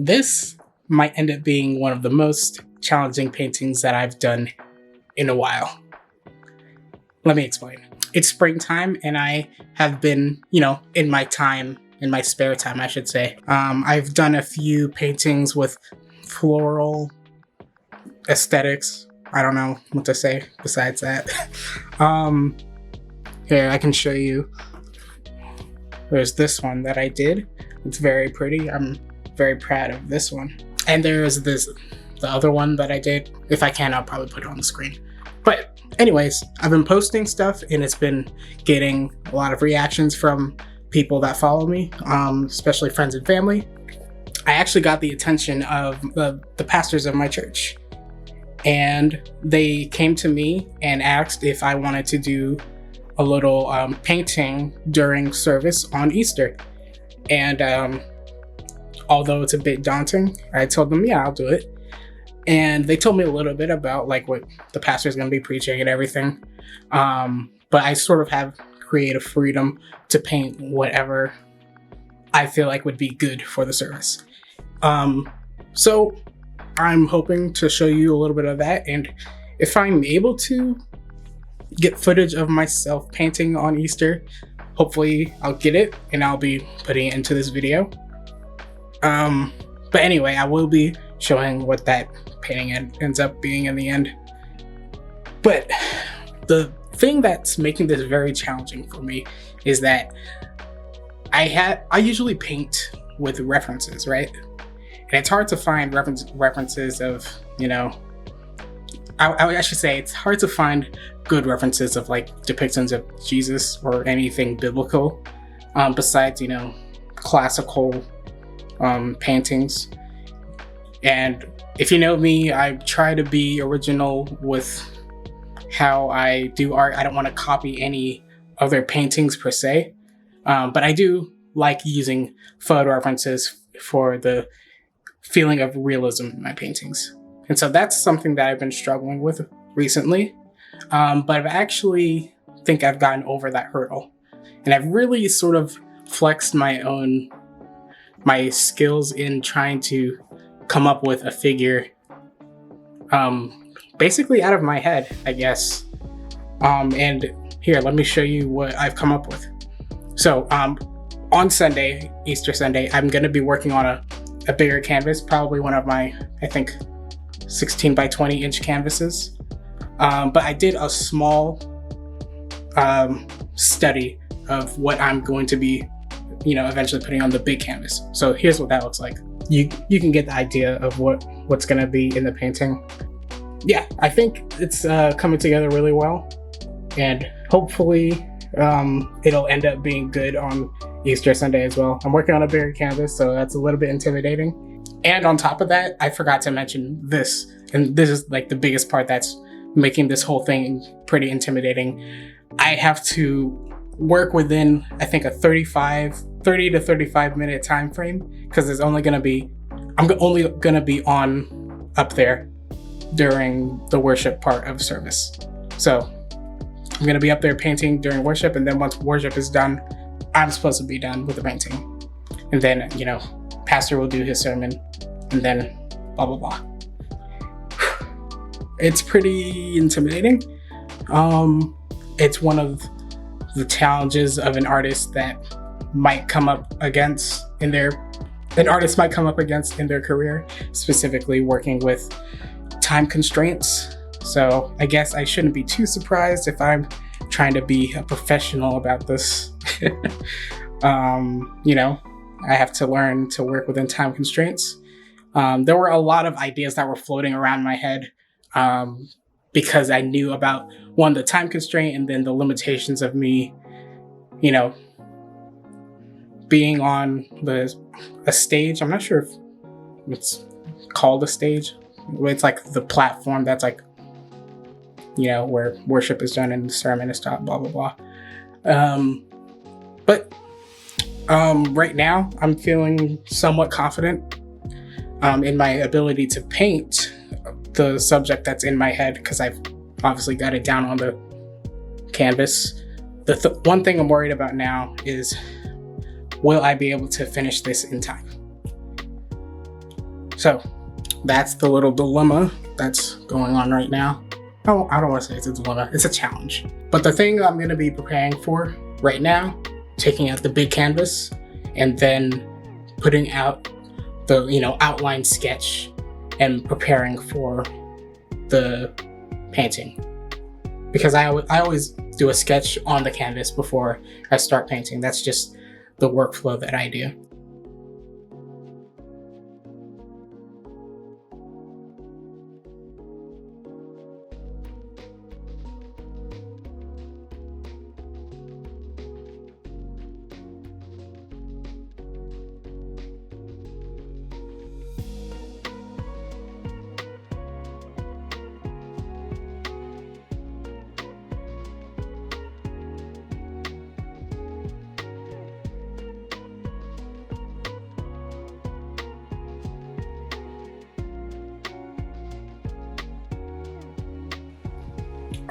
This might end up being one of the most challenging paintings that I've done in a while. Let me explain. It's springtime and I have been, in my spare time, I should say. I've done a few paintings with floral aesthetics. I don't know what to say besides that. Here, I can show you. There's this one that I did. It's very pretty. I'm very proud of this one. And there's the other one that I did. If I can, I'll probably put it on the screen. But anyways, I've been posting stuff and it's been getting a lot of reactions from people that follow me, especially friends and family. I actually got the attention of the pastors of my church. And they came to me and asked if I wanted to do a little painting during service on Easter. And although it's a bit daunting, I told them, yeah, I'll do it. And they told me a little bit about like what the pastor is going to be preaching and everything. But I sort of have creative freedom to paint whatever I feel like would be good for the service. So I'm hoping to show you a little bit of that. And if I'm able to get footage of myself painting on Easter, hopefully I'll get it and I'll be putting it into this video. But anyway, I will be showing what that painting ends up being in the end. But the thing that's making this very challenging for me is that I usually paint with references, right? And it's hard to find references of, I should say it's hard to find good references of like depictions of Jesus or anything biblical, besides, classical paintings. And if you know me, I try to be original with how I do art. I don't want to copy any other paintings per se, but I do like using photo references for the feeling of realism in my paintings. And so that's something that I've been struggling with recently, but I've actually think I've gotten over that hurdle. And I've really sort of flexed my skills in trying to come up with a figure basically out of my head, I guess. And here, let me show you what I've come up with. So on Sunday, Easter Sunday, I'm going to be working on a bigger canvas, probably one of my, I think, 16 by 20 inch canvases. But I did a small study of what I'm going to be, eventually putting on the big canvas. So here's what that looks like. You can get the idea of what's going to be in the painting. Yeah, I think it's coming together really well, and hopefully it'll end up being good on Easter Sunday as well. I'm working on a bigger canvas, so that's a little bit intimidating. And on top of that, I forgot to mention this, and this is like the biggest part that's making this whole thing pretty intimidating. I have to work within, I think, a 30 to 35 minute time frame, because I'm only gonna be on up there during the worship part of service. So I'm gonna be up there painting during worship, and then once worship is done, I'm supposed to be done with the painting. And then, pastor will do his sermon, and then blah, blah, blah. It's pretty intimidating. It's one of the challenges of an artist that might come up against in their career, specifically working with time constraints. So I guess I shouldn't be too surprised if I'm trying to be a professional about this. I have to learn to work within time constraints. There were a lot of ideas that were floating around my head because I knew about, one, the time constraint, and then the limitations of me, being on a stage. I'm not sure if it's called a stage. It's like the platform that's like, where worship is done and the sermon is taught, blah, blah, blah. But right now I'm feeling somewhat confident in my ability to paint the subject that's in my head, because I've obviously got it down on the canvas. The one thing I'm worried about now is, will I be able to finish this in time? So that's the little dilemma that's going on right now. Oh, I don't want to say it's a dilemma, it's a challenge. But the thing I'm going to be preparing for right now, taking out the big canvas and then putting out the, outline sketch and preparing for the painting. Because I always do a sketch on the canvas before I start painting. That's just the workflow that I do.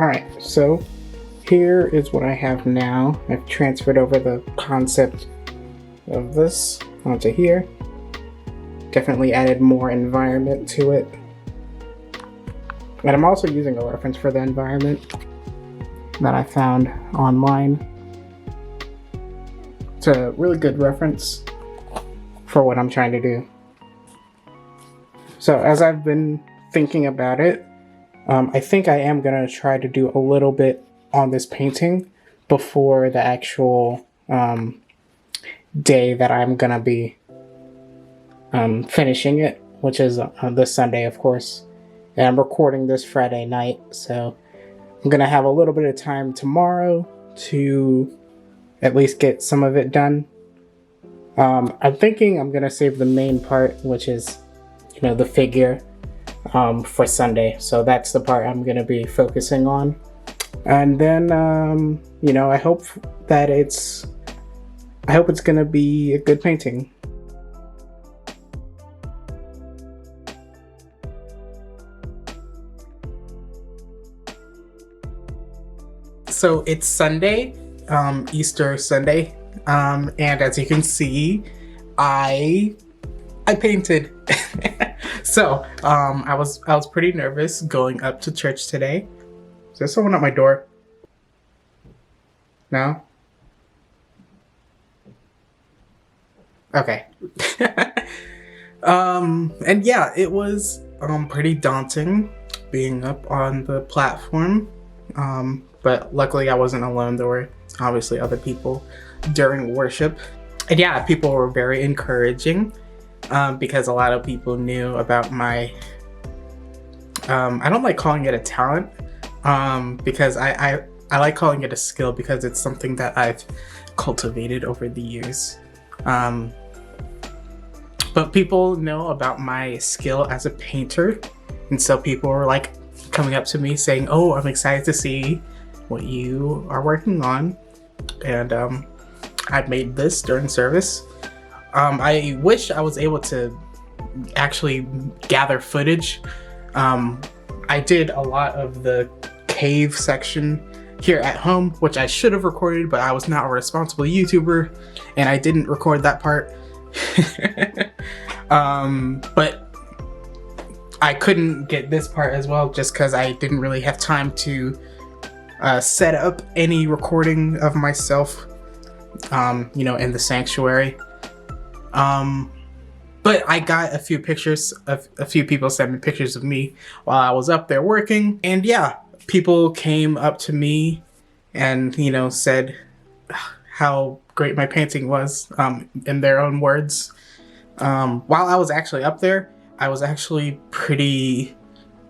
Alright, so here is what I have now. I've transferred over the concept of this onto here. Definitely added more environment to it. And I'm also using a reference for the environment that I found online. It's a really good reference for what I'm trying to do. So as I've been thinking about it, I think I am going to try to do a little bit on this painting before the actual day that I'm going to be finishing it, which is this Sunday, of course. And I'm recording this Friday night, so I'm going to have a little bit of time tomorrow to at least get some of it done. I'm thinking I'm going to save the main part, which is, the figure, for Sunday. So that's the part I'm going to be focusing on. And then, I hope it's going to be a good painting. So it's Sunday, Easter Sunday, and as you can see, I painted. So I was pretty nervous going up to church today. Is there someone at my door? No? Okay. And yeah, it was pretty daunting being up on the platform. But luckily I wasn't alone. There were obviously other people during worship. And yeah, people were very encouraging, because a lot of people knew about my, I don't like calling it a talent, because I like calling it a skill because it's something that I've cultivated over the years. But people know about my skill as a painter, and so people were like coming up to me saying, "Oh, I'm excited to see what you are working on." And I made this during service. I wish I was able to actually gather footage. I did a lot of the cave section here at home, which I should have recorded, but I was not a responsible YouTuber and I didn't record that part. But I couldn't get this part as well just because I didn't really have time to set up any recording of myself, in the sanctuary. But I got a few pictures of a few people sent me pictures of me while I was up there working. And yeah, people came up to me and, said how great my painting was, in their own words. While I was actually up there, I was actually pretty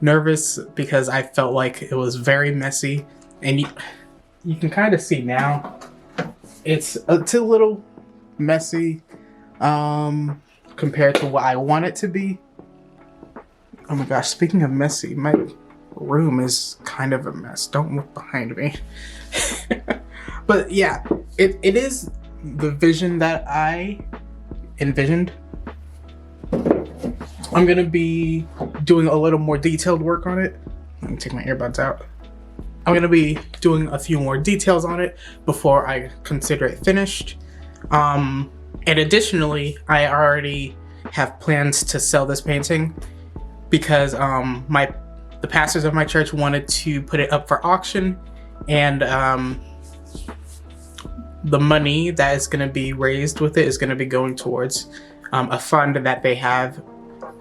nervous because I felt like it was very messy. And you can kind of see now, it's a little messy, compared to what I want it to be. Oh my gosh, speaking of messy, my room is kind of a mess. Don't look behind me. But yeah, it is the vision that I envisioned. I'm gonna be doing a little more detailed work on it. Let me take my earbuds out. I'm gonna be doing a few more details on it before I consider it finished. And additionally, I already have plans to sell this painting because the pastors of my church wanted to put it up for auction, and the money that is going to be raised with it is going to be going towards a fund that they have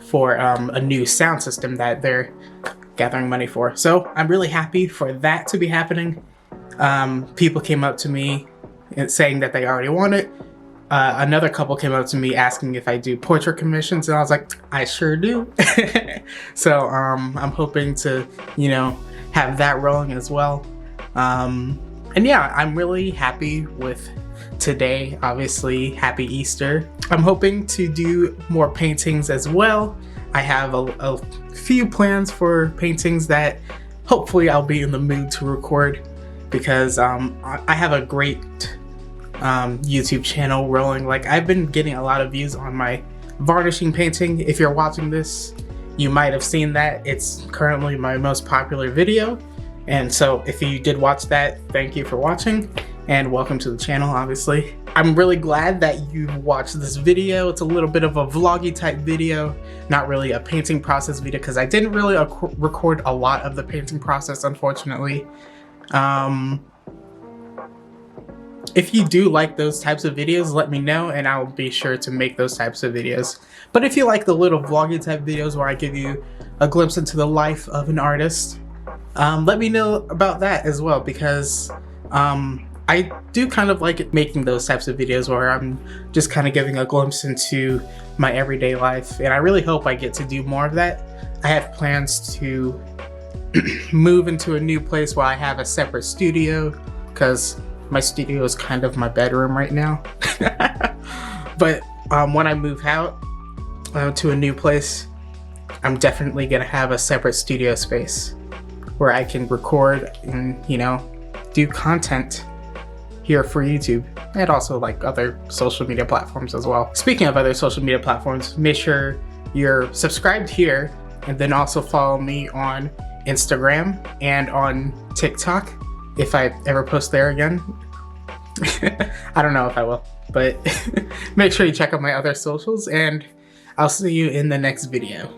for a new sound system that they're gathering money for. So I'm really happy for that to be happening. People came up to me saying that they already want it. Another couple came up to me asking if I do portrait commissions, and I was like, I sure do. So I'm hoping to, have that rolling as well. And yeah, I'm really happy with today. Obviously, happy Easter. I'm hoping to do more paintings as well. I have a few plans for paintings that hopefully I'll be in the mood to record, because I have a great YouTube channel rolling. Like, I've been getting a lot of views on my varnishing painting. If you're watching this, you might have seen that. It's currently my most popular video. And so if you did watch that, thank you for watching and welcome to the channel, obviously. I'm really glad that you watched this video. It's a little bit of a vloggy type video, not really a painting process video, because I didn't really record a lot of the painting process, unfortunately. If you do like those types of videos, let me know and I'll be sure to make those types of videos. But if you like the little vloggy type videos where I give you a glimpse into the life of an artist, let me know about that as well, because I do kind of like making those types of videos where I'm just kind of giving a glimpse into my everyday life, and I really hope I get to do more of that. I have plans to move into a new place where I have a separate studio, because my studio is kind of my bedroom right now. But when I move out to a new place, I'm definitely gonna have a separate studio space where I can record and, do content here for YouTube, and also like other social media platforms as well. Speaking of other social media platforms, make sure you're subscribed here, and then also follow me on Instagram and on TikTok if I ever post there again. I don't know if I will, but make sure you check out my other socials, and I'll see you in the next video.